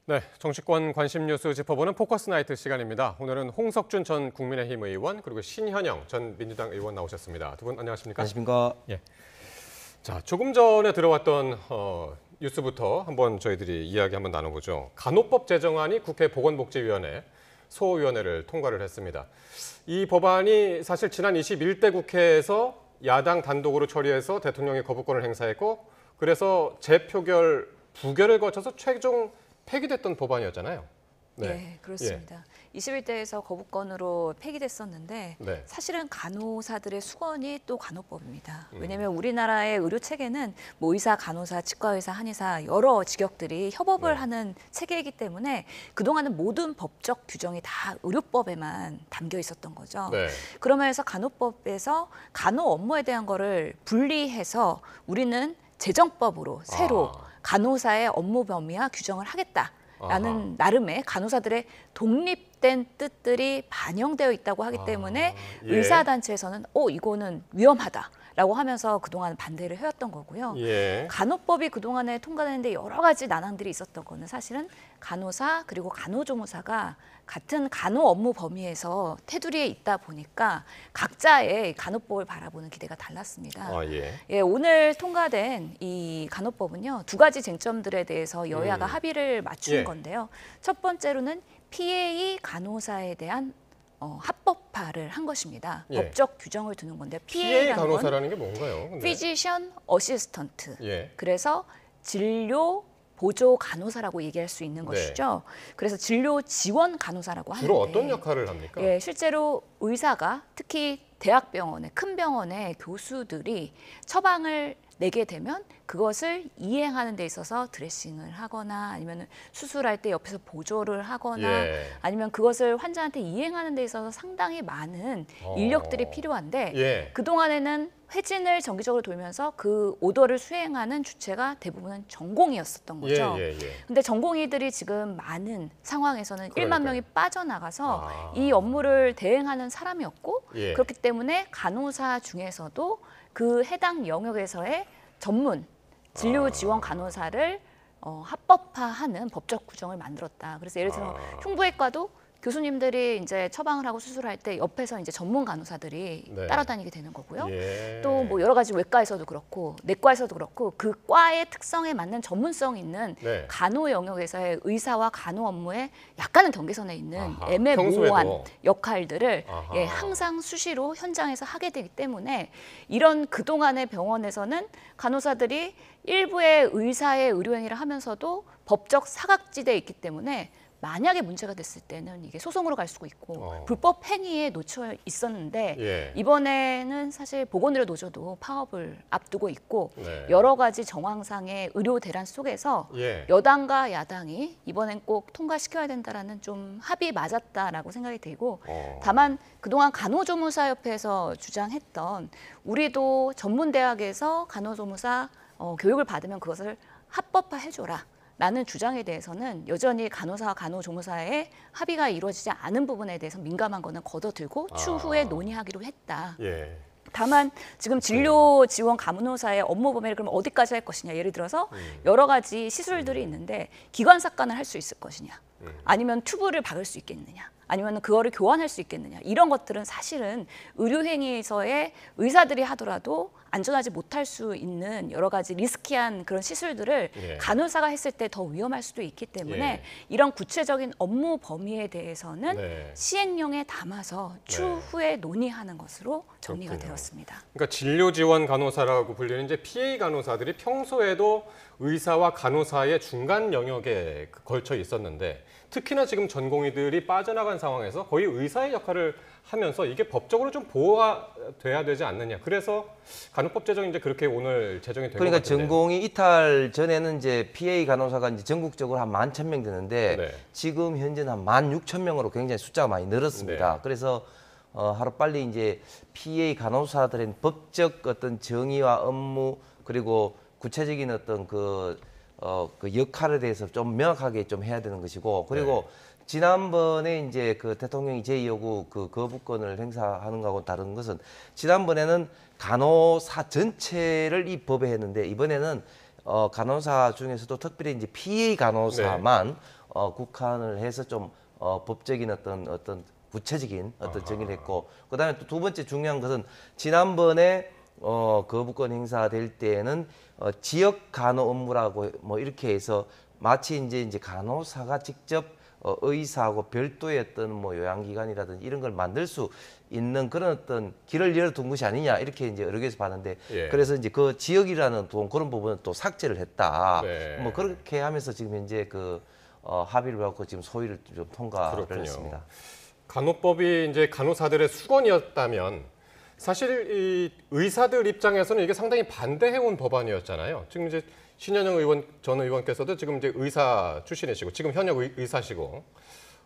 네, 정치권 관심 뉴스 짚어보는 포커스 나이트 시간입니다. 오늘은 홍석준 전 국민의힘 의원 그리고 신현영 전 민주당 의원 나오셨습니다. 두 분 안녕하십니까? 안녕하십니까? 예. 자, 조금 전에 들어왔던 뉴스부터 한번 저희들이 이야기 한번 나눠보죠. 간호법 제정안이 국회 보건복지위원회 소위원회를 통과를 했습니다. 이 법안이 사실 지난 21대 국회에서 야당 단독으로 처리해서 대통령이 거부권을 행사했고 그래서 재표결, 부결을 거쳐서 최종 폐기됐던 법안이었잖아요. 네, 그렇습니다. 21대에서 거부권으로 폐기됐었는데 네. 사실은 간호사들의 수건이 또 간호법입니다. 왜냐하면 우리나라의 의료 체계는 뭐 의사, 간호사, 치과의사, 한의사 여러 직역들이 협업을 하는 체계이기 때문에 그동안은 모든 법적 규정이 다 의료법에만 담겨 있었던 거죠. 네. 그러면서 간호법에서 간호 업무에 대한 거를 분리해서 우리는 재정법으로 새로 간호사의 업무 범위와 규정을 하겠다라는 나름의 간호사들의 독립된 뜻들이 반영되어 있다고 하기 때문에 예. 의사단체에서는 이거는 위험하다라고 하면서 그동안 반대를 해왔던 거고요. 예. 간호법이 그동안에 통과되는데 여러 가지 난항들이 있었던 거는 사실은 간호사 그리고 간호조무사가 같은 간호 업무 범위에서 테두리에 있다 보니까 각자의 간호법을 바라보는 기대가 달랐습니다. 예, 오늘 통과된 이 간호법은요, 두 가지 쟁점들에 대해서 여야가 합의를 맞춘 건데요. 첫 번째로는 PA 간호사에 대한 합법화를 한 것입니다. 법적 규정을 두는 건데 PA 간호사라는 게 뭔가요? 근데? 피지션 어시스턴트. 예. 그래서 진료 보조 간호사라고 얘기할 수 있는 것이죠. 그래서 진료 지원 간호사라고 하는데 주로 어떤 역할을 합니까? 예, 실제로 의사가 특히 대학병원의 큰 병원의 교수들이 처방을 내게 되면 그것을 이행하는 데 있어서 드레싱을 하거나 아니면 수술할 때 옆에서 보조를 하거나 아니면 그것을 환자한테 이행하는 데 있어서 상당히 많은 인력들이 필요한데 그동안에는 회진을 정기적으로 돌면서 그 오더를 수행하는 주체가 대부분은 전공의였었던 거죠. 근데 전공의들이 지금 많은 상황에서는 1만 명이 빠져나가서 이 업무를 대행하는 사람이 없고 그렇기 때문에 간호사 중에서도 그 해당 영역에서의 전문 진료 지원 간호사를 합법화하는 법적 구정을 만들었다. 그래서 예를 들어 흉부외과도 교수님들이 이제 처방을 하고 수술할 때 옆에서 이제 전문 간호사들이 따라다니게 되는 거고요. 또 뭐 여러 가지 외과에서도 그렇고 내과에서도 그렇고 그 과의 특성에 맞는 전문성 있는 간호 영역에서의 의사와 간호 업무에 약간은 경계선에 있는 애매모호한 역할들을 항상 수시로 현장에서 하게 되기 때문에 이런 그동안의 병원에서는 간호사들이 일부의 의사의 의료행위를 하면서도 법적 사각지대에 있기 때문에 만약에 문제가 됐을 때는 이게 소송으로 갈 수가 있고 불법 행위에 놓쳐 있었는데 이번에는 사실 보건의료 노조도 파업을 앞두고 있고 여러 가지 정황상의 의료 대란 속에서 여당과 야당이 이번엔 꼭 통과시켜야 된다라는 좀 합의 맞았다라고 생각이 되고 다만 그동안 간호조무사협회에서 주장했던 우리도 전문대학에서 간호조무사 교육을 받으면 그것을 합법화해줘라. 라는 주장에 대해서는 여전히 간호사와 간호조무사의 합의가 이루어지지 않은 부분에 대해서 민감한 거는 걷어들고 추후에 논의하기로 했다. 다만 지금 진료 지원 간호사의 업무 범위를 그럼 어디까지 할 것이냐. 예를 들어서 여러 가지 시술들이 있는데 기관 삭관을 할 수 있을 것이냐. 아니면 튜브를 박을 수 있겠느냐. 아니면 그거를 교환할 수 있겠느냐. 이런 것들은 사실은 의료행위에서의 의사들이 하더라도 안전하지 못할 수 있는 여러 가지 리스키한 그런 시술들을 간호사가 했을 때 더 위험할 수도 있기 때문에 이런 구체적인 업무 범위에 대해서는 시행령에 담아서 추후에 논의하는 것으로 정리가 되었습니다. 그러니까 진료 지원 간호사라고 불리는 이제 PA 간호사들이 평소에도 의사와 간호사의 중간 영역에 걸쳐 있었는데 특히나 지금 전공의들이 빠져나간 상황에서 거의 의사의 역할을 하면서 이게 법적으로 좀 보호가 돼야 되지 않느냐. 그래서 간호법 제정이 이제 그렇게 오늘 제정이 된 것 그러니까 같은데요. 전공이 이탈 전에는 이제 PA 간호사가 이제 전국적으로 한 11,000명 되는데 지금 현재는 한 16,000명으로 굉장히 숫자가 많이 늘었습니다. 그래서 하루 빨리 이제 PA 간호사들의 법적 어떤 정의와 업무 그리고 구체적인 어떤 그 역할에 대해서 좀 명확하게 좀 해야 되는 것이고 그리고 지난번에 이제 그 대통령이 제2요구 그 거부권을 행사하는 거하고 다른 것은 지난번에는 간호사 전체를 이 법에 했는데 이번에는 간호사 중에서도 특별히 이제 PA 간호사만 국한을 해서 좀 법적인 어떤 구체적인 어떤 정의를 했고, 그다음에 또 두 번째 중요한 것은 지난번에 거부권 행사될 때에는 지역 간호 업무라고 뭐 이렇게 해서 마치 이제 간호사가 직접 의사하고 별도의 어떤 뭐 요양기관이라든지 이런 걸 만들 수 있는 그런 어떤 길을 열어둔 것이 아니냐 이렇게 이제 여러 개에서 봤는데, 예. 그래서 이제 그 지역이라는 또 그런 부분은 또 삭제를 했다. 네. 뭐 그렇게 하면서 지금 현재 그 합의를 갖고 지금 소위를 좀 통과를 그렇군요. 했습니다. 간호법이 이제 간호사들의 수건이었다면 사실 이 의사들 입장에서는 이게 상당히 반대해온 법안이었잖아요. 지금 이제 신현영 의원 전 의원께서도 지금 이제 의사 출신이시고 지금 현역 의사시고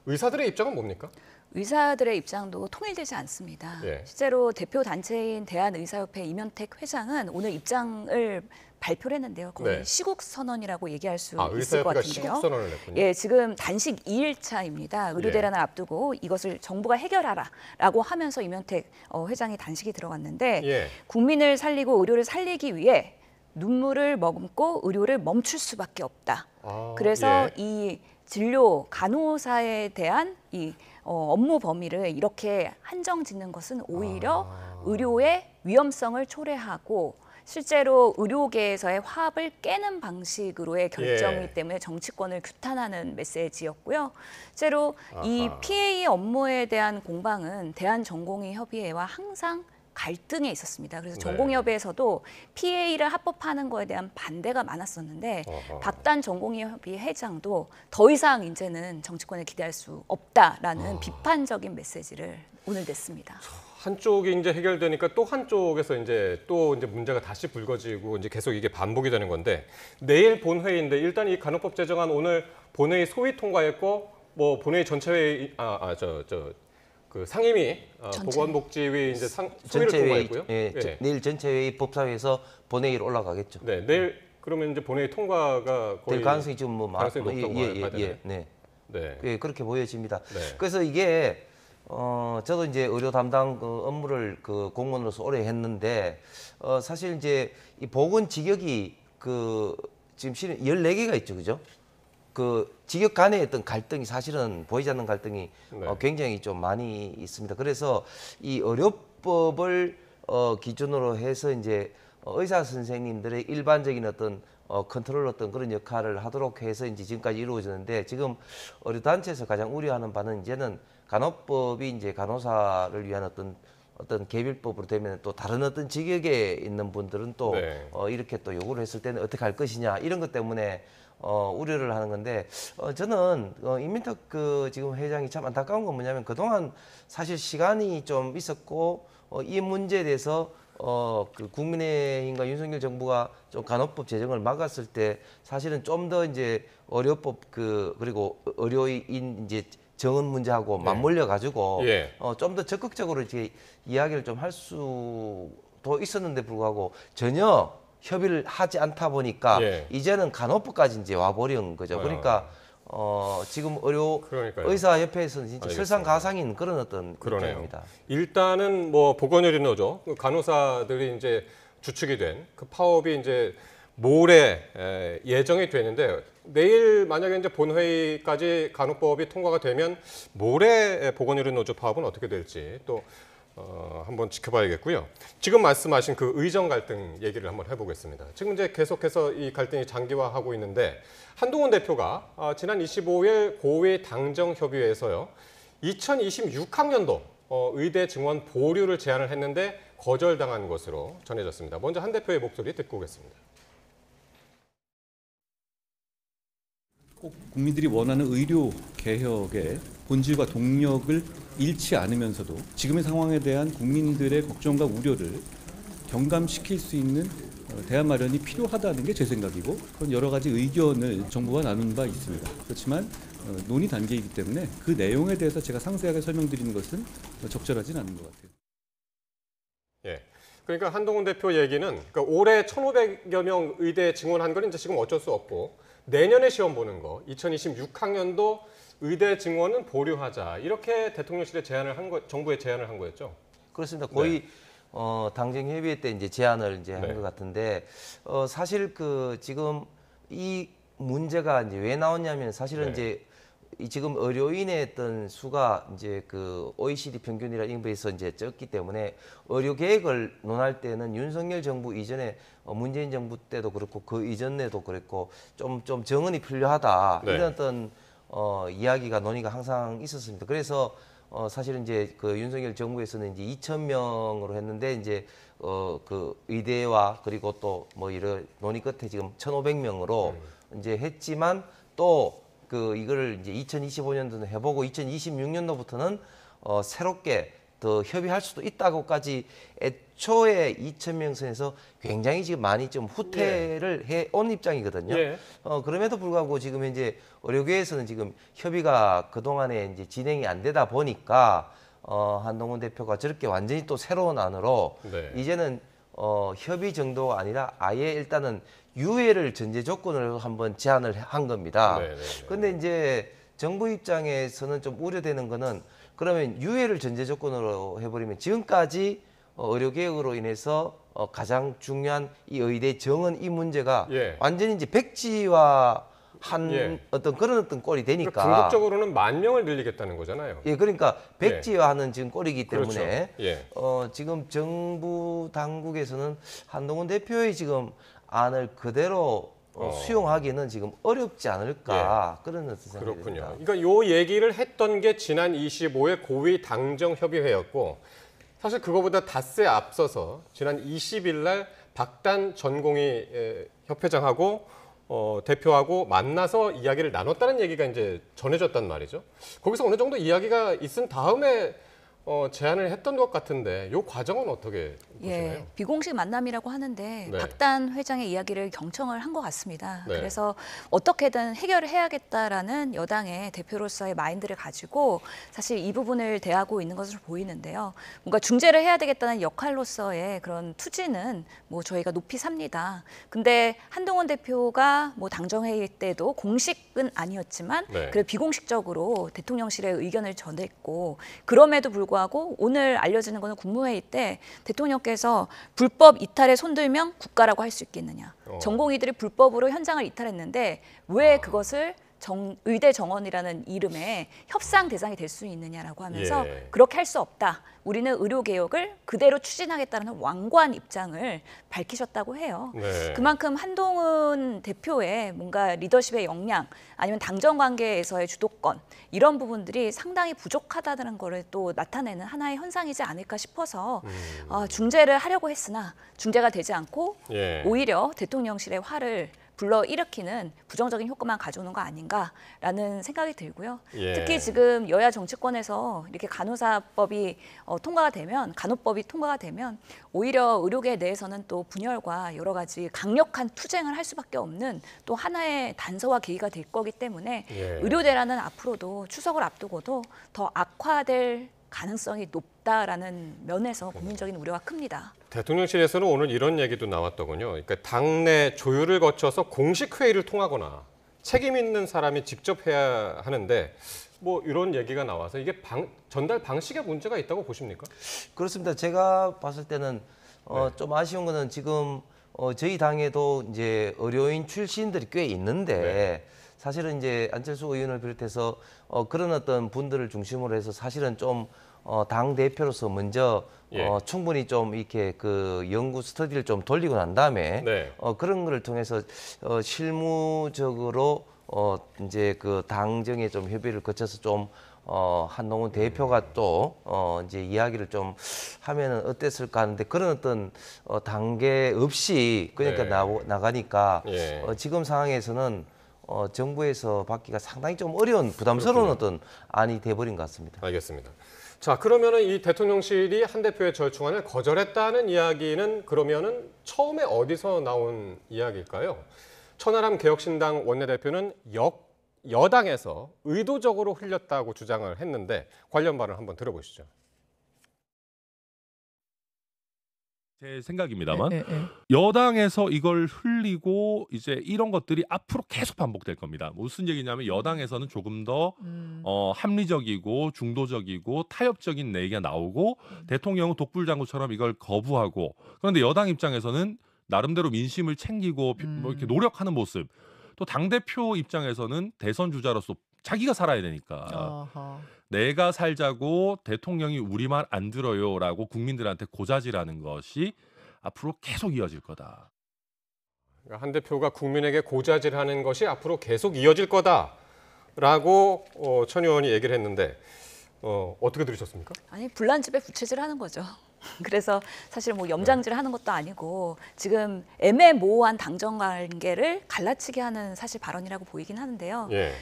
의사들의 입장은 뭡니까? 의사들의 입장도 통일되지 않습니다. 예. 실제로 대표 단체인 대한의사협회 이면택 회장은 오늘 입장을 발표를 했는데요. 거의 네. 시국 선언이라고 얘기할 수 있을 것 의사협회가 같은데요. 시국 선언을 냈군요. 예, 지금 단식 2일차입니다. 의료 대란을 앞두고 이것을 정부가 해결하라라고 하면서 이면택 회장이 단식이 들어갔는데 예. 국민을 살리고 의료를 살리기 위해 눈물을 머금고 의료를 멈출 수밖에 없다. 그래서 예. 이 진료 간호사에 대한 이 업무 범위를 이렇게 한정 짓는 것은 오히려 의료의 위험성을 초래하고 실제로 의료계에서의 화합을 깨는 방식으로의 결정이기 예. 때문에 정치권을 규탄하는 메시지였고요. 실제로 이 아하. PA 업무에 대한 공방은 대한전공의협의회와 항상 갈등에 있었습니다. 그래서 네. 전공의협회에서도 PA를 합법화하는 거에 대한 반대가 많았었는데 어허. 박단 전공의협의 회장도 더 이상 이제는 정치권에 기대할 수 없다라는 비판적인 메시지를 오늘 냈습니다. 한쪽이 이제 해결되니까 또 한쪽에서 이제 문제가 다시 불거지고 이제 계속 이게 반복이 되는 건데, 내일 본회의인데 일단 이 간호법 제정안 오늘 본회의 소위 통과했고 뭐 본회의 전체회의 그 상임위 보건복지위 이제 소위를 전체회의, 통과했고요. 예. 내일 전체회의 법사위에서 본회의로 올라가겠죠. 네, 내일 그러면 이제 본회의 통과가 거의 될 가능성이 지금 가능성이 높다고 봐야 되나요? 네. 네. 예, 그렇게 보여집니다. 네. 그래서 이게 저도 이제 의료 담당 그 업무를 그 공무원으로서 오래 했는데 사실 이제 이 보건 직역이 그 지금 실은 14개가 있죠, 그죠? 그 직역 간의 어떤 갈등이 사실은 보이지 않는 갈등이 네. 굉장히 좀 많이 있습니다. 그래서 이 의료법을 기준으로 해서 이제 의사 선생님들의 일반적인 어떤 컨트롤 어떤 그런 역할을 하도록 해서 이제 지금까지 이루어졌는데, 지금 의료 단체에서 가장 우려하는 바는 이제는 간호법이 이제 간호사를 위한 어떤 개별법으로 되면 또 다른 어떤 직역에 있는 분들은 또 네. 이렇게 또 요구를 했을 때는 어떻게 할 것이냐 이런 것 때문에 우려를 하는 건데, 저는 이민탁 그 지금 회장이 참 안타까운 건 뭐냐면 그동안 사실 시간이 좀 있었고 이 문제에 대해서 그 국민의힘과 윤석열 정부가 좀 간호법 제정을 막았을 때 사실은 좀 더 이제 의료법 그리고 의료인 이제 정원 문제하고 맞물려 가지고 예. 좀 더 적극적으로 이제 이야기를 좀 할 수도 있었는데 불구하고 전혀 협의를 하지 않다 보니까 예. 이제는 간호법까지 이제 와버린 거죠. 그러니까 지금 그러니까요. 의사협회에서는 진짜 알겠습니다. 설상가상인 그런 어떤 그러네요. 입장입니다. 일단은 뭐 보건의료노조 간호사들이 이제 주축이 된 그 파업이 이제 모레 예정이 되는데, 내일 만약에 이제 본회의까지 간호법이 통과가 되면 모레 보건의료노조 파업은 어떻게 될지 또 한번 지켜봐야겠고요. 지금 말씀하신 그 의정 갈등 얘기를 한번 해보겠습니다. 지금 이제 계속해서 이 갈등이 장기화하고 있는데, 한동훈 대표가 지난 25일 고위 당정협의회에서요 2026학년도 의대 증원 보류를 제안을 했는데 거절당한 것으로 전해졌습니다. 먼저 한 대표의 목소리 듣고 오겠습니다. 꼭 국민들이 원하는 의료 개혁의 본질과 동력을 잃지 않으면서도 지금의 상황에 대한 국민들의 걱정과 우려를 경감시킬 수 있는 대안 마련이 필요하다는 게 제 생각이고, 그런 여러 가지 의견을 정부가 나눈 바 있습니다. 그렇지만 논의 단계이기 때문에 그 내용에 대해서 제가 상세하게 설명드리는 것은 적절하진 않은 것 같아요. 예. 그러니까 한동훈 대표 얘기는 그러니까 올해 1,500여 명 의대 증원한 건 이제 지금 어쩔 수 없고, 내년에 시험 보는 거 2026학년도 의대 증원은 보류하자, 이렇게 대통령실에 제안을 한 거, 정부에 제안을 한 거였죠. 그렇습니다. 거의 당정협의회 때 이제 제안을 이제 한 네. 것 같은데, 사실 그 지금 이 문제가 이제 왜 나왔냐면 사실은 네. 이제 지금 의료인의 어떤 수가 이제 그 OECD 평균이라 이런 거에서 이제 적기 때문에 의료 계획을 논할 때는 윤석열 정부 이전에 문재인 정부 때도 그렇고 그 이전에도 그랬고 좀 정언이 필요하다 네. 이런 어떤 이야기가 논의가 항상 있었습니다. 그래서 사실은 이제 그 윤석열 정부에서는 이제 2,000명으로 했는데 이제 그 의대와 그리고 또 뭐 이런 논의 끝에 지금 1,500명으로 이제 했지만 또 그 이거를 이제 2025년도는 해보고 2026년도부터는 새롭게 더 협의할 수도 있다고까지 애초에 2,000명 선에서 굉장히 지금 많이 좀 후퇴를 해온 입장이거든요. 예. 그럼에도 불구하고 지금 현재 의료계에서는 지금 협의가 그동안에 이제 진행이 안 되다 보니까 한동훈 대표가 저렇게 완전히 또 새로운 안으로 네. 이제는 협의 정도가 아니라 아예 일단은 유예를 전제 조건으로 한번 제안을 한 겁니다. 네, 네, 네. 근데 이제 정부 입장에서는 좀 우려되는 거는 그러면 유예를 전제 조건으로 해버리면 지금까지 의료개혁으로 인해서 가장 중요한 이 의대 정원 이 문제가 예. 완전히 이제 백지화 한 예. 어떤 그런 어떤 꼴이 되니까 그러니까 궁극적으로는 10,000명을 늘리겠다는 거잖아요. 예, 그러니까 백지화하는 지금 꼴이기 그렇죠. 때문에 예. 지금 정부 당국에서는 한동훈 대표의 지금 안을 그대로 수용하기는 지금 어렵지 않을까 그런 어떤 생각이 그렇군요. 듭니다. 그러니까 요 얘기를 했던 게 지난 25일 고위 당정 협의회였고 사실 그거보다 닷새 앞서서 지난 20일 날 박단 전공의 협회장하고 대표하고 만나서 이야기를 나눴다는 얘기가 이제 전해졌단 말이죠. 거기서 어느 정도 이야기가 있은 다음에 제안을 했던 것 같은데 이 과정은 어떻게 보시나요? 예, 비공식 만남이라고 하는데 네. 박단 회장의 이야기를 경청을 한 것 같습니다. 네. 그래서 어떻게든 해결을 해야겠다라는 여당의 대표로서의 마인드를 가지고 사실 이 부분을 대하고 있는 것으로 보이는데요. 뭔가 중재를 해야 되겠다는 역할로서의 그런 투지는 뭐 저희가 높이 삽니다. 근데 한동훈 대표가 뭐 당정회의 때도 공식은 아니었지만 네. 그래 비공식적으로 대통령실에 의견을 전했고 그럼에도 불구하고 오늘 알려지는 거는 국무회의 때 대통령께서 불법 이탈에 손들면 국가라고 할 수 있겠느냐. 전공의들이 불법으로 현장을 이탈했는데 왜 그것을 의대 정원이라는 이름의 협상 대상이 될 수 있느냐라고 하면서 예. 그렇게 할 수 없다. 우리는 의료 개혁을 그대로 추진하겠다는 완고한 입장을 밝히셨다고 해요. 네. 그만큼 한동훈 대표의 뭔가 리더십의 역량 아니면 당정 관계에서의 주도권 이런 부분들이 상당히 부족하다는 거를 또 나타내는 하나의 현상이지 않을까 싶어서 중재를 하려고 했으나 중재가 되지 않고 예. 오히려 대통령실의 화를 불러일으키는 부정적인 효과만 가져오는 거 아닌가라는 생각이 들고요. 예. 특히 지금 여야 정치권에서 이렇게 간호사법이 통과가 되면 간호법이 통과가 되면 오히려 의료계 내에서는 또 분열과 여러 가지 강력한 투쟁을 할 수밖에 없는 또 하나의 단서와 계기가 될 거기 때문에 예. 의료대란은 앞으로도 추석을 앞두고도 더 악화될 가능성이 높다라는 면에서 고민적인 우려가 큽니다. 대통령실에서는 오늘 이런 얘기도 나왔더군요. 그러니까 당내 조율을 거쳐서 공식 회의를 통하거나 책임 있는 사람이 직접 해야 하는데 뭐 이런 얘기가 나와서 이게 전달 방식에 문제가 있다고 보십니까? 그렇습니다. 제가 봤을 때는 좀 아쉬운 거는 지금 저희 당에도 이제 의료인 출신들이 꽤 있는데 사실은 이제 안철수 의원을 비롯해서 그런 어떤 분들을 중심으로 해서 사실은 좀 당 대표로서 먼저 충분히 좀 이렇게 그 연구 스터디를 좀 돌리고 난 다음에 그런 거를 통해서 실무적으로 이제 그 당정의 좀 협의를 거쳐서 좀 한동훈 대표가 또 이제 이야기를 좀 하면은 어땠을까 하는데 그런 어떤 단계 없이 그러니까 나가니까 지금 상황에서는 정부에서 받기가 상당히 좀 어려운 부담스러운 어떤 안이 돼버린 것 같습니다. 알겠습니다. 자, 그러면은 이 대통령실이 한 대표의 절충안을 거절했다는 이야기는 그러면은 처음에 어디서 나온 이야기일까요? 천하람 개혁신당 원내대표는 여당에서 의도적으로 흘렸다고 주장을 했는데 관련 발언 한번 들어보시죠. 제 생각입니다만 여당에서 이걸 흘리고 이제 이런 것들이 앞으로 계속 반복될 겁니다. 무슨 얘기냐면 여당에서는 조금 더 합리적이고 중도적이고 타협적인 얘기가 나오고 대통령은 독불장구처럼 이걸 거부하고 그런데 여당 입장에서는 나름대로 민심을 챙기고 뭐 이렇게 노력하는 모습 또 당대표 입장에서는 대선 주자로서 자기가 살아야 되니까 어허. 내가 살자고 대통령이 우리 말 안 들어요라고 국민들한테 고자질하는 것이 앞으로 계속 이어질 거다. 한 대표가 국민에게 고자질하는 것이 앞으로 계속 이어질 거다라고 천 의원이 얘기를 했는데 어떻게 들으셨습니까? 아니 불난집에 부채질하는 거죠. 그래서 사실 뭐 염장질 하는 것도 아니고 지금 애매모호한 당정 관계를 갈라치게 하는 사실 발언이라고 보이긴 하는데요. 예.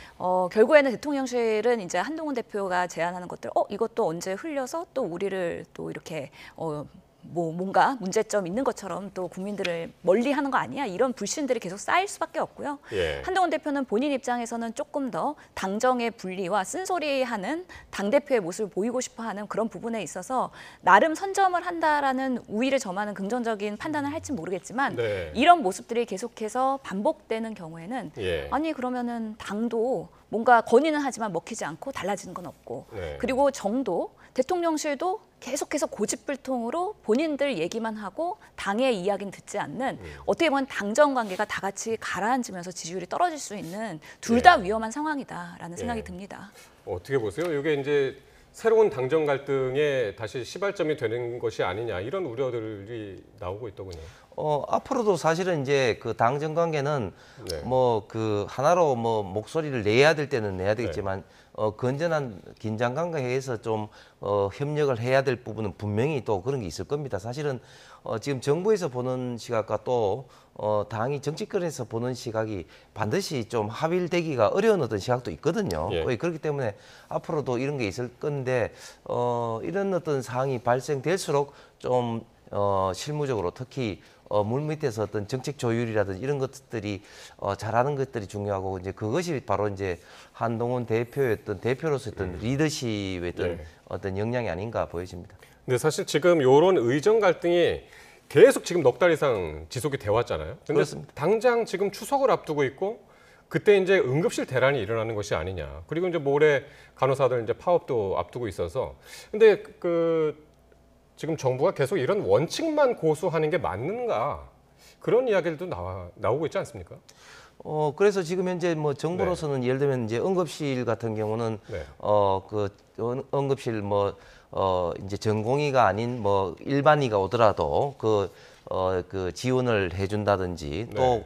결국에는 대통령실은 이제 한동훈 대표가 제안하는 것들, 이것도 언제 흘려서 또 우리를 또 이렇게 뭔가 문제점 있는 것처럼 또 국민들을 멀리하는 거 아니야? 이런 불신들이 계속 쌓일 수밖에 없고요. 예. 한동훈 대표는 본인 입장에서는 조금 더 당정의 분리와 쓴소리하는 당대표의 모습을 보이고 싶어하는 그런 부분에 있어서 나름 선점을 한다라는 우위를 점하는 긍정적인 판단을 할지 모르겠지만 네. 이런 모습들이 계속해서 반복되는 경우에는 예. 아니 그러면은 당도 뭔가 건의는 하지만 먹히지 않고 달라지는 건 없고 네. 그리고 정도 대통령실도 계속해서 고집불통으로 본인들 얘기만 하고 당의 이야기는 듣지 않는 어떻게 보면 당정 관계가 다 같이 가라앉으면서 지지율이 떨어질 수 있는 둘 다 위험한 상황이다라는 생각이 듭니다. 어떻게 보세요? 이게 이제 새로운 당정 갈등에 다시 시발점이 되는 것이 아니냐 이런 우려들이 나오고 있더군요. 앞으로도 사실은 이제 그 당정 관계는 네. 뭐 그 하나로 뭐 목소리를 내야 될 때는 내야 되겠지만 건전한 긴장 관계에서 좀 협력을 해야 될 부분은 분명히 또 그런 게 있을 겁니다. 사실은 지금 정부에서 보는 시각과 또 당이 정치권에서 보는 시각이 반드시 좀 합일되기가 어려운 어떤 시각도 있거든요. 예. 그렇기 때문에 앞으로도 이런 게 있을 건데 이런 어떤 상황이 발생될수록 좀 실무적으로 특히 물밑에서 어떤 정책 조율이라든지 이런 것들이 잘하는 것들이 중요하고 이제 그것이 바로 이제 한동훈 대표의 어떤 대표로서 어떤 리더십의 어떤 네. 어떤 역량이 아닌가 보여집니다. 근데 사실 지금 이런 의정 갈등이 계속 지금 넉 달 이상 지속이 돼 왔잖아요. 근데 그렇습니다. 당장 지금 추석을 앞두고 있고 그때 이제 응급실 대란이 일어나는 것이 아니냐. 그리고 이제 모레 간호사들 이제 파업도 앞두고 있어서 근데 지금 정부가 계속 이런 원칙만 고수하는 게 맞는가 그런 이야기들도 나오고 있지 않습니까? 그래서 지금 현재 뭐 정부로서는 예를 들면 이제 응급실 같은 경우는 네. 응급실 이제 전공의가 아닌 뭐 일반의가 오더라도 그 지원을 해준다든지 또 네.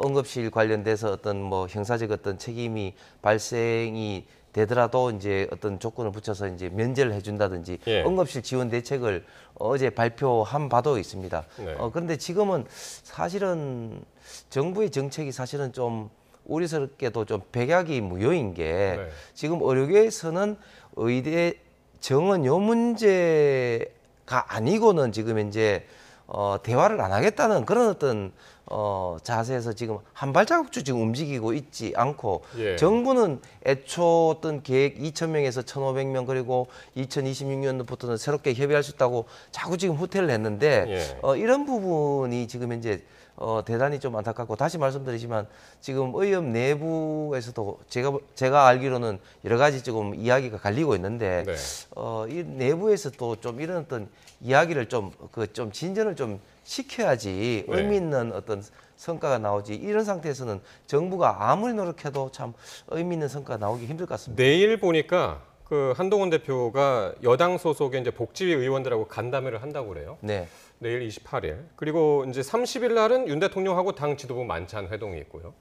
응급실 관련돼서 어떤 뭐 형사적 어떤 책임이 발생이 되더라도 이제 어떤 조건을 붙여서 이제 면제를 해준다든지 예. 응급실 지원 대책을 어제 발표한 바도 있습니다. 네. 그런데 지금은 사실은 정부의 정책이 사실은 좀 우려스럽게도 좀 백약이 무효인 게 네. 지금 의료계에서는 의대 정원 요 문제가 아니고는 지금 이제 대화를 안 하겠다는 그런 어떤 자세에서 지금 한 발자국도 지금 움직이고 있지 않고 예. 정부는 애초 어떤 계획 2,000명에서 1,500명 그리고 2026년부터는 새롭게 협의할 수 있다고 자꾸 지금 후퇴를 했는데 예. 이런 부분이 지금 이제 대단히 좀 안타깝고 다시 말씀드리지만 지금 의협 내부에서도 제가 알기로는 여러 가지 지금 이야기가 갈리고 있는데 네. 이 내부에서 또 좀 이런 어떤 이야기를 좀 진전을 좀 시켜야지 네. 의미 있는 어떤 성과가 나오지 이런 상태에서는 정부가 아무리 노력해도 참 의미 있는 성과가 나오기 힘들 것 같습니다. 내일 보니까 그 한동훈 대표가 여당 소속의 이제 복지위 의원들하고 간담회를 한다고 그래요. 네. 내일 28일. 그리고 이제 30일 날은 윤 대통령하고 당 지도부 만찬 회동이 있고요.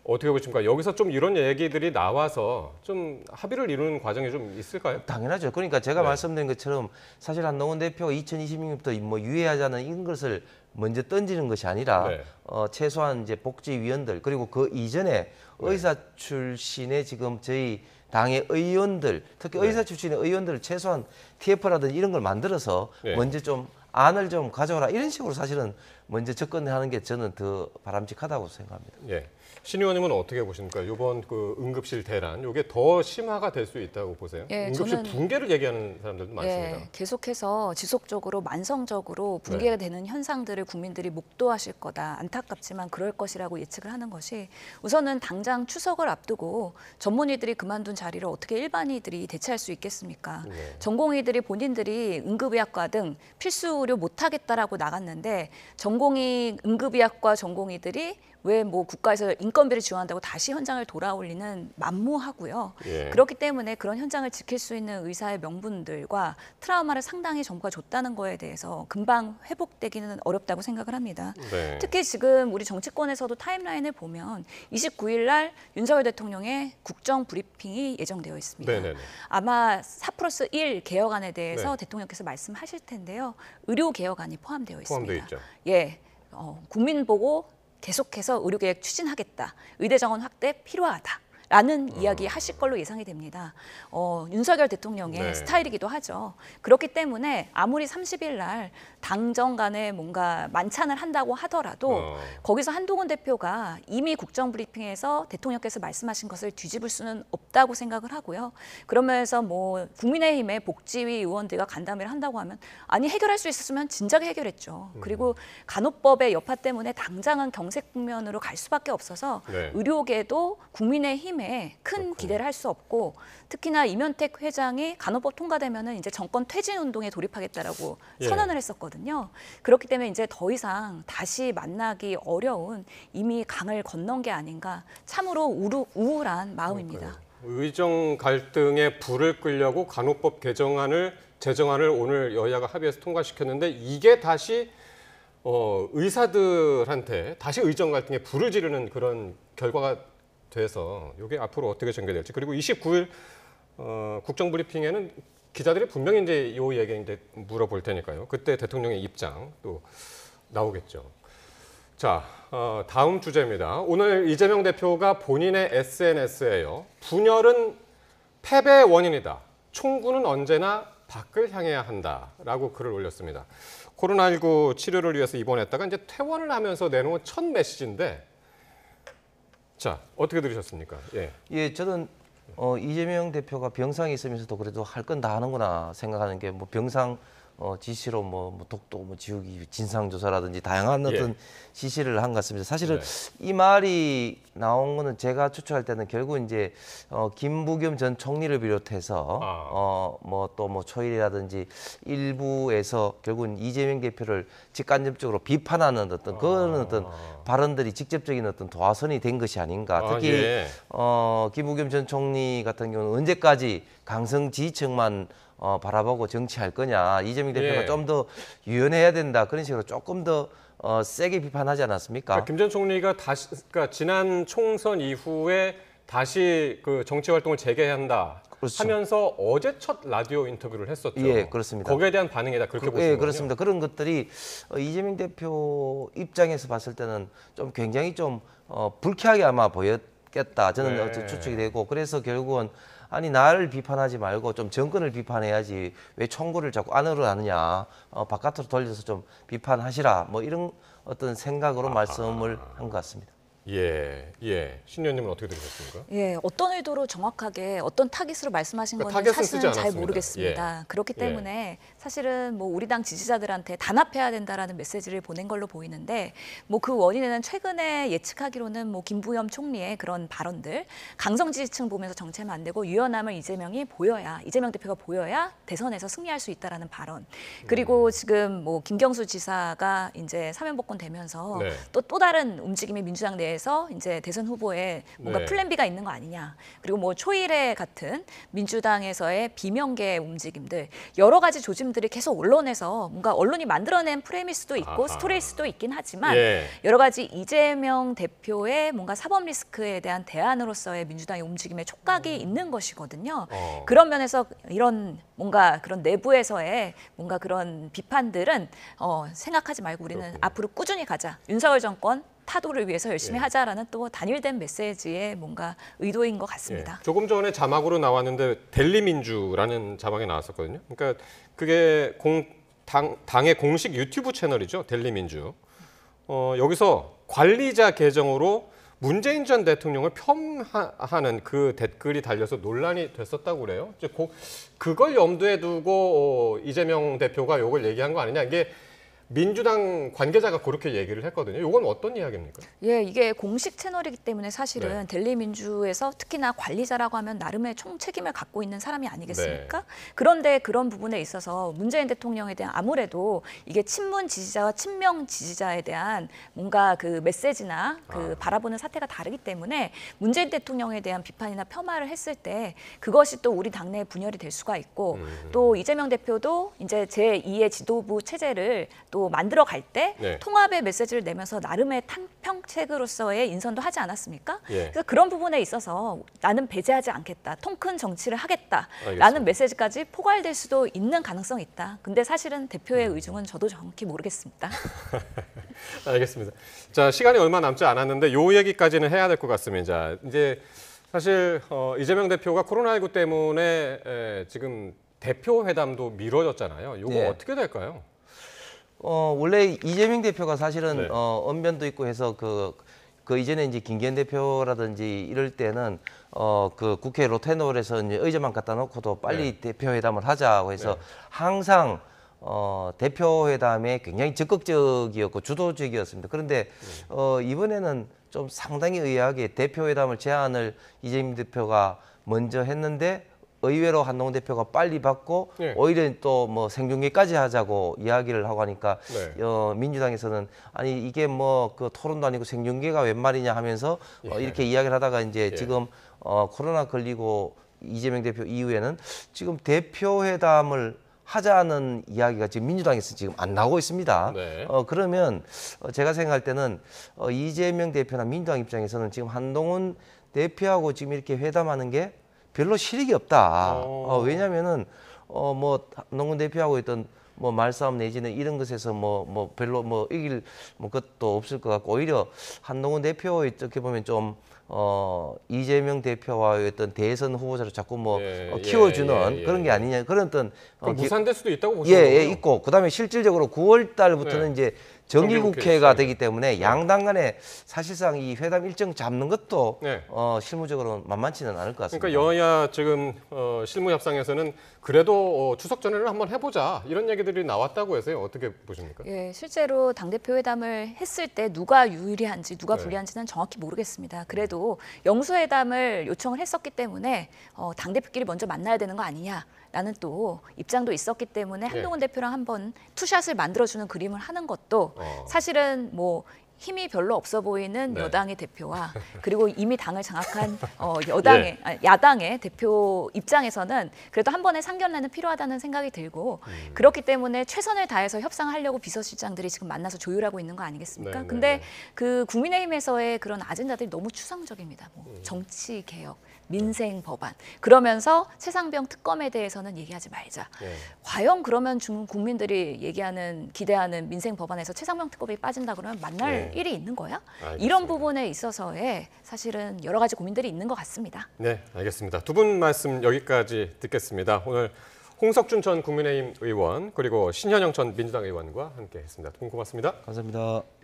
어떻게 보십니까? 여기서 좀 이런 얘기들이 나와서 좀 합의를 이루는 과정이 좀 있을까요? 당연하죠. 그러니까 제가 네. 말씀드린 것처럼 사실 한동훈 대표가 2026년부터 뭐 유예하자는 이런 것을 먼저 던지는 것이 아니라 네. 최소한 이제 복지위원들 그리고 그 이전에 의사 출신의 지금 저희 당의 의원들 특히 네. 의사 출신의 의원들을 최소한 TF라든지 이런 걸 만들어서 네. 먼저 좀 안을 좀 가져오라 이런 식으로 사실은 먼저 접근하는 게 저는 더 바람직하다고 생각합니다. 예. 신 의원님은 어떻게 보십니까? 이번 그 응급실 대란, 이게 더 심화가 될 수 있다고 보세요? 예, 응급실 저는- 붕괴를 얘기하는 사람들도 많습니다. 예, 계속해서 지속적으로 만성적으로 붕괴가 되는 현상들을 국민들이 목도하실 거다. 안타깝지만 그럴 것이라고 예측을 하는 것이 우선은 당장 추석을 앞두고 전문의들이 그만둔 자리를 어떻게 일반의들이 대체할 수 있겠습니까? 네. 전공의들이 본인들이 응급의학과 등 필수 의료 못하겠다라고 나갔는데 전공의 응급의학과 전공의들이 왜 뭐 국가에서 인건비를 지원한다고 다시 현장을 돌아올리는 만무하고요. 예. 그렇기 때문에 그런 현장을 지킬 수 있는 의사의 명분들과 트라우마를 상당히 정부가 줬다는 거에 대해서 금방 회복되기는 어렵다고 생각을 합니다. 네. 특히 지금 우리 정치권에서도 타임라인을 보면 29일 날 윤석열 대통령의 국정 브리핑이 예정되어 있습니다. 네네네. 아마 4+1 개혁안에 대해서 네. 대통령께서 말씀하실 텐데요. 의료 개혁안이 포함되어 있습니다. 포함되어 있죠. 예, 국민 보고 계속해서 의료개혁 추진하겠다. 의대 정원 확대 필요하다. 라는 이야기 하실 걸로 예상이 됩니다. 윤석열 대통령의 네. 스타일이기도 하죠. 그렇기 때문에 아무리 30일 날 당정 간에 뭔가 만찬을 한다고 하더라도 거기서 한동훈 대표가 이미 국정브리핑에서 대통령께서 말씀하신 것을 뒤집을 수는 없다고 생각을 하고요. 그러면서 뭐 국민의힘의 복지위 의원들과 간담회를 한다고 하면 아니 해결할 수 있었으면 진작에 해결했죠. 그리고 간호법의 여파 때문에 당장은 경색 국면으로 갈 수밖에 없어서 네. 의료계도 국민의힘 큰 기대를 할 수 없고 특히나 이면택 회장이 간호법 통과되면은 이제 정권 퇴진 운동에 돌입하겠다라고 예. 선언을 했었거든요. 그렇기 때문에 이제 더 이상 다시 만나기 어려운 이미 강을 건넌 게 아닌가 참으로 우울한 마음입니다. 의정 갈등에 불을 끄려고 간호법 제정안을 오늘 여야가 합의해서 통과시켰는데 이게 다시 의사들한테 다시 의정 갈등에 불을 지르는 그런 결과가 돼서 이게 앞으로 어떻게 전개될지 그리고 29일 국정 브리핑에는 기자들이 분명히 이제 이 얘기 이제 물어볼 테니까요. 그때 대통령의 입장 또 나오겠죠. 자, 다음 주제입니다. 오늘 이재명 대표가 본인의 SNS에요. 분열은 패배의 원인이다. 총구는 언제나 밖을 향해야 한다라고 글을 올렸습니다. 코로나19 치료를 위해서 입원했다가 이제 퇴원을 하면서 내놓은 첫 메시지인데. 자, 어떻게 들으셨습니까? 예. 예, 저는 이재명 대표가 병상에 있으면서도 그래도 할 건 다 하는구나 생각하는 게 뭐 병상 지시로 뭐 독도 뭐 지우기 진상조사라든지 다양한 어떤 지시를 한 것 같습니다. 사실은 이 말이 나온 거는 제가 추측할 때는 결국 이제 김부겸 전 총리를 비롯해서 뭐 또 뭐 초일이라든지 일부에서 결국은 이재명 대표를 직간접적으로 비판하는 어떤 그런 어떤 발언들이 직접적인 어떤 도화선이 된 것이 아닌가. 특히 김부겸 전 총리 같은 경우는 언제까지 강성 지지층만 바라보고 정치할 거냐. 이재명 대표가 좀 더 유연해야 된다. 그런 식으로 조금 더 세게 비판하지 않았습니까? 그러니까 김 전 총리가 그러니까 지난 총선 이후에 다시 그 정치 활동을 재개한다 그렇죠. 하면서 어제 첫 라디오 인터뷰를 했었죠. 예, 그렇습니다. 거기에 대한 반응이다 그렇게 보시는 예, 거군요. 그렇습니다. 그런 것들이 이재명 대표 입장에서 봤을 때는 좀 굉장히 좀 불쾌하게 아마 보였겠다. 저는 추측이 되고 그래서 결국은 아니 나를 비판하지 말고 좀 정권을 비판해야지 왜 총구를 자꾸 안으로 하느냐 바깥으로 돌려서 좀 비판하시라 뭐 이런 어떤 생각으로 말씀을 한 것 같습니다. 예. 신 의원님은 어떻게 들으셨습니까? 예, 어떤 의도로 정확하게 어떤 타깃으로 말씀하신 그러니까 건지 타깃은 쓰지 사실은 잘 않았습니다. 모르겠습니다. 그렇기 때문에 사실은 뭐 우리 당 지지자들한테 단합해야 된다라는 메시지를 보낸 걸로 보이는데 뭐 그 원인에는 최근에 예측하기로는 뭐 김부겸 총리의 그런 발언들, 강성 지지층 보면서 정치하면 안 되고 유연함을 이재명 대표가 보여야 대선에서 승리할 수 있다라는 발언. 그리고 지금 뭐 김경수 지사가 이제 사면복권 되면서 또 다른 움직임이 민주당 내에서 이제 대선 후보에 뭔가 플랜 B가 있는 거 아니냐. 그리고 뭐 초일회 같은 민주당에서의 비명계 움직임들 여러 가지 조짐들이 계속 언론에서 뭔가 언론이 만들어낸 프레임일 수도 있고 스토리일 수도 있긴 하지만 여러 가지 이재명 대표의 뭔가 사법 리스크에 대한 대안으로서의 민주당의 움직임에 촉각이 있는 것이거든요. 그런 면에서 이런 뭔가 그런 내부에서의 뭔가 그런 비판들은 생각하지 말고 우리는 앞으로 꾸준히 가자. 윤석열 정권 타도를 위해서 열심히 하자라는 또 단일된 메시지의 뭔가 의도인 것 같습니다. 조금 전에 자막으로 나왔는데 델리민주라는 자막이 나왔었거든요. 그러니까 그게 당의 공식 유튜브 채널이죠. 델리민주. 여기서 관리자 계정으로 문재인 전 대통령을 폄하하는 그 댓글이 달려서 논란이 됐었다고 그래요. 그걸 염두에 두고 이재명 대표가 이걸 얘기한 거 아니냐. 이게 민주당 관계자가 그렇게 얘기를 했거든요. 이건 어떤 이야기입니까? 예, 이게 공식 채널이기 때문에 사실은 네. 델리민주에서 특히나 관리자라고 하면 나름의 총책임을 갖고 있는 사람이 아니겠습니까? 네. 그런데 그런 부분에 있어서 문재인 대통령에 대한 아무래도 이게 친문 지지자와 친명 지지자에 대한 뭔가 그 메시지나 그 바라보는 사태가 다르기 때문에 문재인 대통령에 대한 비판이나 폄하를 했을 때 그것이 또 우리 당내에 분열이 될 수가 있고 또 이재명 대표도 이제 제2의 지도부 체제를 또 만들어 갈 때 네. 통합의 메시지를 내면서 나름의 평책으로서의 인선도 하지 않았습니까? 예. 그래서 그런 부분에 있어서 나는 배제하지 않겠다, 통큰 정치를 하겠다라는 알겠습니다. 메시지까지 포괄될 수도 있는 가능성이 있다. 근데 사실은 대표의 의중은 저도 정확히 모르겠습니다. 알겠습니다. 자, 시간이 얼마 남지 않았는데 요 얘기까지는 해야 될 것 같습니다. 이제 사실 이재명 대표가 코로나19 때문에 지금 대표 회담도 미뤄졌잖아요. 요거 네. 어떻게 될까요? 원래 이재명 대표가 사실은 네. 언변도 있고 해서 그 이전에 이제 김기현 대표라든지 이럴 때는 그 국회 로테노홀에서 이제 의자만 갖다 놓고도 빨리 대표회담을 하자고 해서 항상 대표회담에 굉장히 적극적이었고 주도적이었습니다. 그런데 이번에는 좀 상당히 의아하게 대표회담을 제안을 이재명 대표가 먼저 했는데 의외로 한동훈 대표가 빨리 받고 네. 오히려 또 뭐 생중계까지 하자고 이야기를 하고 하니까 네. 민주당에서는 아니 이게 뭐 그 토론도 아니고 생중계가 웬 말이냐 하면서 이렇게 이야기를 하다가 이제 지금 코로나 걸리고 이재명 대표 이후에는 지금 대표회담을 하자는 이야기가 지금 민주당에서 지금 안 나오고 있습니다. 네. 그러면 제가 생각할 때는 이재명 대표나 민주당 입장에서는 지금 한동훈 대표하고 지금 이렇게 회담하는 게 별로 실익이 없다. 왜냐면은 뭐 한동훈 대표하고 있던 뭐 말싸움 내지는 이런 것에서 뭐 별로 뭐 이길 뭐 것도 없을 것 같고 오히려 한동훈 대표 어떻게 보면 좀 이재명 대표와의 어떤 대선 후보자로 자꾸 뭐 키워주는 그런 게 아니냐 그런 어떤 그럼 무산될 수도 있다고 보시는 예, 거예요? 있고 그다음에 실질적으로 9월 달부터는 이제 정기국회가 되기 때문에 양당 간에 사실상 이 회담 일정 잡는 것도 실무적으로 만만치는 않을 것 같습니다. 그러니까 여야 지금 실무 협상에서는 그래도 추석 전에는 한번 해보자 이런 얘기들이 나왔다고 해서요. 어떻게 보십니까? 예, 실제로 당대표 회담을 했을 때 누가 유리한지 누가 불리한지는 정확히 모르겠습니다. 그래도 영수회담을 요청을 했었기 때문에 당대표끼리 먼저 만나야 되는 거 아니냐. 라는 또 입장도 있었기 때문에 한동훈 대표랑 한번 투샷을 만들어주는 그림을 하는 것도 사실은 뭐 힘이 별로 없어 보이는 여당의 대표와 그리고 이미 당을 장악한 야당의 대표 입장에서는 그래도 한 번의 상견례는 필요하다는 생각이 들고 그렇기 때문에 최선을 다해서 협상하려고 비서실장들이 지금 만나서 조율하고 있는 거 아니겠습니까? 근데 그 국민의힘에서의 그런 아젠다들이 너무 추상적입니다. 뭐 정치 개혁, 민생 법안 그러면서 최상병 특검에 대해서는 얘기하지 말자. 과연 그러면 국민들이 얘기하는 기대하는 민생 법안에서 최상병 특검이 빠진다 그러면 만날 일이 있는 거야? 알겠습니다. 이런 부분에 있어서의 사실은 여러 가지 고민들이 있는 것 같습니다. 네, 알겠습니다. 두 분 말씀 여기까지 듣겠습니다. 오늘 홍석준 전 국민의힘 의원 그리고 신현영 전 민주당 의원과 함께했습니다. 두 분 고맙습니다. 감사합니다.